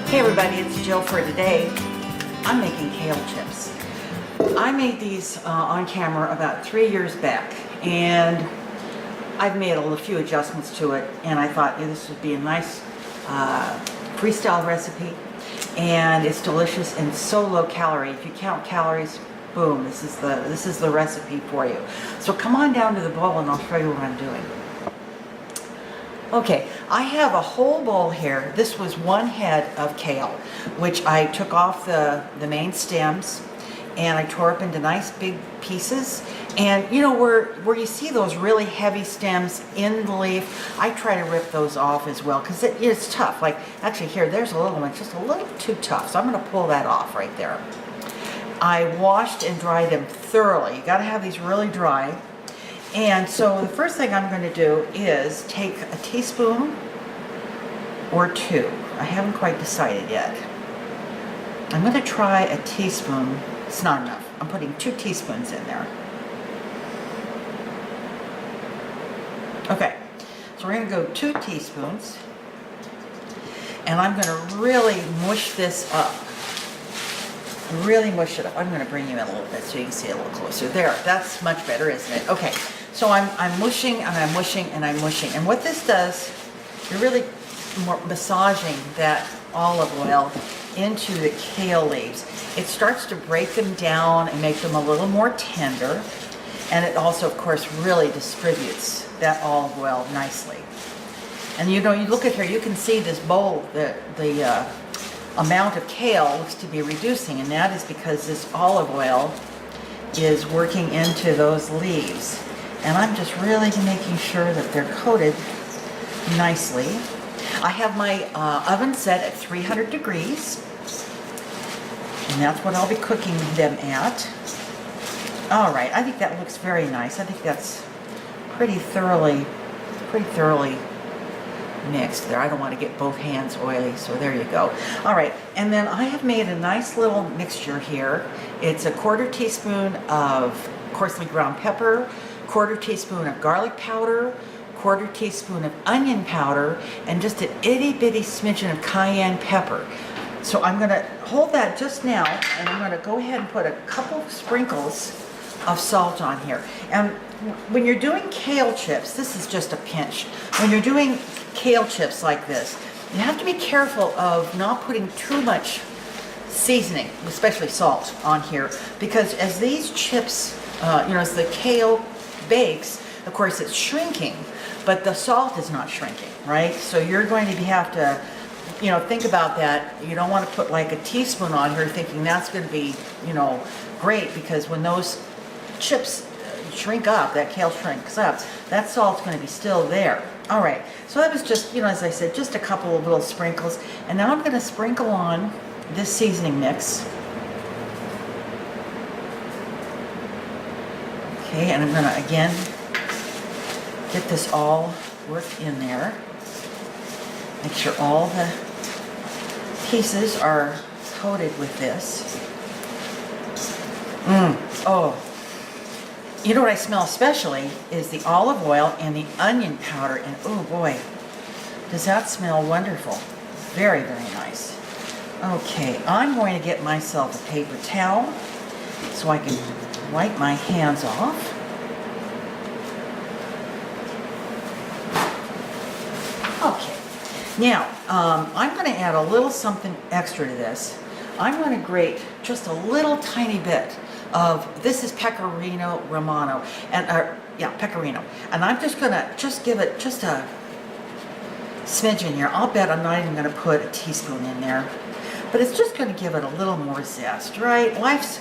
Hey everybody, it's Jill for today. I'm making kale chips. I made these on camera about 3 years back, and I've made a few adjustments to it, and I thought this would be a nice freestyle recipe, and it's delicious and so low calorie. If you count calories, boom, this is the recipe for you. So come on down to the bowl and I'll show you what I'm doing. Okay, I have a whole bowl here. This was one head of kale, which I took off the main stems and I tore up into nice big pieces. And you know where you see those really heavy stems in the leaf, I try to rip those off as well because it's tough. Like actually here, there's a little one, just a little too tough. So I'm gonna pull that off right there. I washed and dried them thoroughly. You gotta have these really dry. And so the first thing I'm going to do is take a teaspoon or two. I haven't quite decided yet. I'm going to try a teaspoon. It's not enough. I'm putting 2 teaspoons in there. Okay, so we're going to go 2 teaspoons. And I'm going to really mush this up. Really mush it up. I'm going to bring you in a little bit so you can see it a little closer. There, that's much better, isn't it? Okay, so I'm mushing and I'm mushing and I'm mushing. And what this does, you're really massaging that olive oil into the kale leaves. It starts to break them down and make them a little more tender. And it also, of course, really distributes that olive oil nicely. And you know, you look at here, you can see this bowl, the amount of kale looks to be reducing, and that is because this olive oil is working into those leaves. And I'm just really making sure that they're coated nicely. I have my oven set at 300 degrees, and that's what I'll be cooking them at. All right, I think that looks very nice. I think that's pretty thoroughly mixed there. I don't want to get both hands oily, so there you go. All right, and then I have made a nice little mixture here. It's a 1/4 teaspoon of coarsely ground pepper, 1/4 teaspoon of garlic powder, 1/4 teaspoon of onion powder, and just an itty bitty smidgen of cayenne pepper. So I'm going to hold that just now, and I'm going to go ahead and put a couple sprinkles of salt on here. And when you're doing kale chips, this is just a pinch. When you're doing kale chips like this, you have to be careful of not putting too much seasoning, especially salt, on here, because as these chips, as the kale bakes, of course it's shrinking, but the salt is not shrinking, right? So you're going to have to, think about that. You don't want to put like a teaspoon on here thinking that's going to be, great, because when those chips shrink up, that kale shrinks up, that salt's going to be still there. All right, so that was just, as I said, just a couple of little sprinkles. And now I'm going to sprinkle on this seasoning mix. Okay, and I'm going to, again, get this all worked in there. Make sure all the pieces are coated with this. Oh. You know what I smell especially is the olive oil and the onion powder, and oh boy, does that smell wonderful. Very, very nice. Okay, I'm going to get myself a paper towel so I can wipe my hands off. Okay, now I'm going to add a little something extra to this. I'm going to grate just a little tiny bit of, this is pecorino romano, and pecorino, and I'm just gonna give it just a smidgen here. I'll bet I'm not even gonna put a teaspoon in there, but it's just gonna give it a little more zest, right? Life's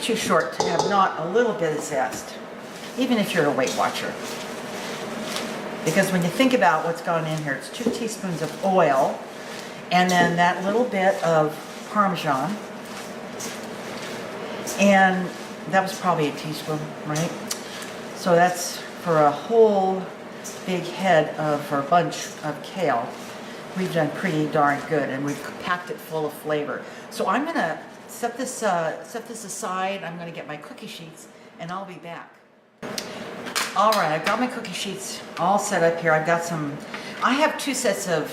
too short to have not a little bit of zest, even if you're a Weight Watcher. Because when you think about what's gone in here, it's 2 teaspoons of oil, and then that little bit of Parmesan. And that was probably a teaspoon, right? So that's for a whole big head or bunch of kale. We've done pretty darn good, and we've packed it full of flavor. So I'm gonna set this aside. I'm gonna get my cookie sheets, and I'll be back. All right, I've got my cookie sheets all set up here. I have 2 sets of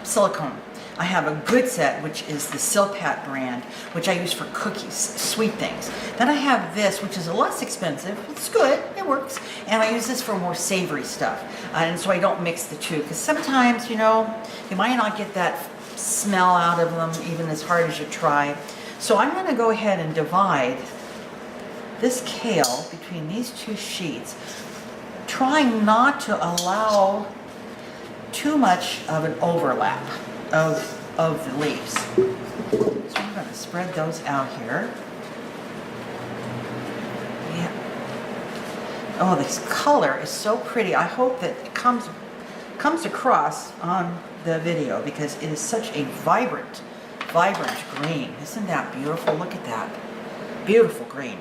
silicone. I have a good set, which is the Silpat brand, which I use for cookies, sweet things. Then I have this, which is less expensive. It's good, it works. And I use this for more savory stuff. And so I don't mix the two, because sometimes, you know, you might not get that smell out of them, even as hard as you try. So I'm gonna go ahead and divide this kale between these two sheets, trying not to allow too much of an overlap of the leaves. So I'm going to spread those out here. Yeah. Oh, this color is so pretty. I hope that it comes across on the video, because it is such a vibrant green. Isn't that beautiful? Look at that. Beautiful green.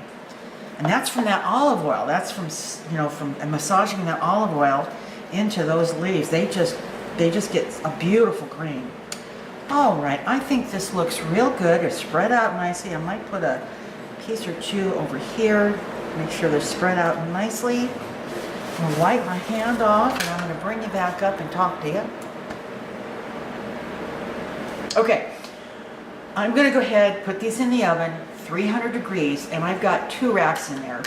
And that's from that olive oil. That's from, you know, from massaging that olive oil into those leaves. They just get a beautiful green. All right, I think this looks real good. It's spread out nicely. I might put a piece or two over here, make sure they're spread out nicely. I'm gonna wipe my hand off, and I'm gonna bring you back up and talk to you. Okay, I'm gonna go ahead, put these in the oven, 300 degrees, and I've got 2 racks in there.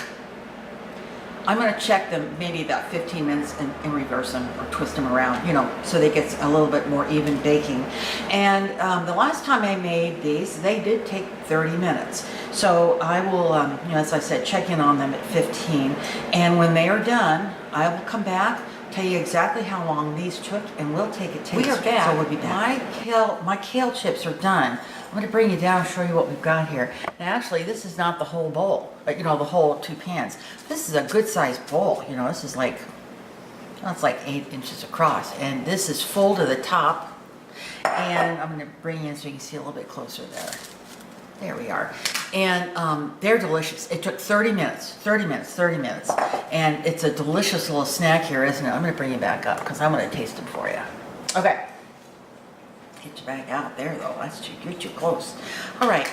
I'm going to check them maybe about 15 minutes and reverse them or twist them around, you know, so they get a little bit more even baking. And the last time I made these, they did take 30 minutes. So I will, you know, as I said, check in on them at 15. And when they are done, I will come back, tell you exactly how long these took, and we'll take a taste. We are back. So we'll be back. My kale chips are done. I'm going to bring you down and show you what we've got here. Now, actually, this is not the whole bowl, you know, the whole 2 pans. This is a good-sized bowl. You know, this is like, well, it's like 8 inches across, and this is full to the top. And I'm going to bring you in so you can see a little bit closer there. There we are. And they're delicious. It took 30 minutes, and it's a delicious little snack here, isn't it? I'm going to bring you back up because I'm going to taste them for you. Okay. Get you back out there, though. You're too close. All right.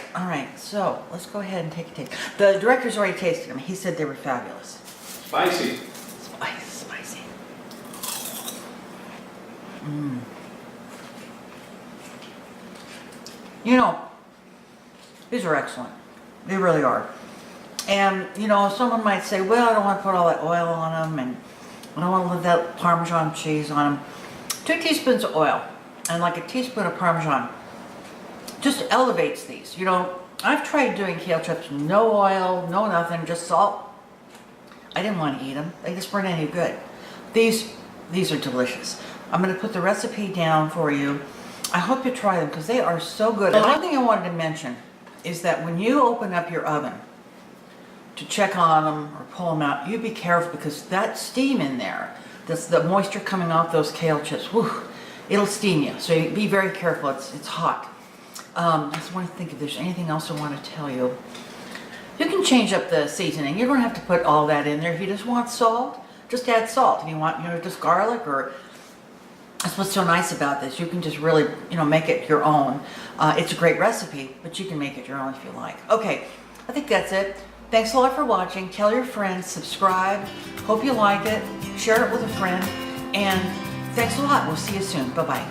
So let's go ahead and take a taste. The director's already tasted them. He said they were fabulous. Spicy. Spicy. You know, these are excellent. They really are. And, you know, someone might say, well, I don't want to put all that oil on them, and I don't want to leave that Parmesan cheese on them. 2 teaspoons of oil and like a teaspoon of Parmesan just elevates these. You know, I've tried doing kale chips, no oil, no nothing, just salt. I didn't want to eat them. They just weren't any good. These are delicious. I'm going to put the recipe down for you. I hope you try them because they are so good. The one thing I wanted to mention is that when you open up your oven to check on them or pull them out, you be careful, because that steam in there, that's the moisture coming off those kale chips, whew, it'll steam you. So be very careful. It's hot. I just want to think if there's anything else I want to tell you. You can change up the seasoning. You don't have to put all that in there. If you just want salt, just add salt. If you want, you know, just garlic, or that's what's so nice about this. You can just really, you know, make it your own. It's a great recipe, but you can make it your own if you like. Okay, I think that's it. Thanks a lot for watching. Tell your friends, subscribe. Hope you like it. Share it with a friend. And thanks a lot. We'll see you soon. Bye-bye.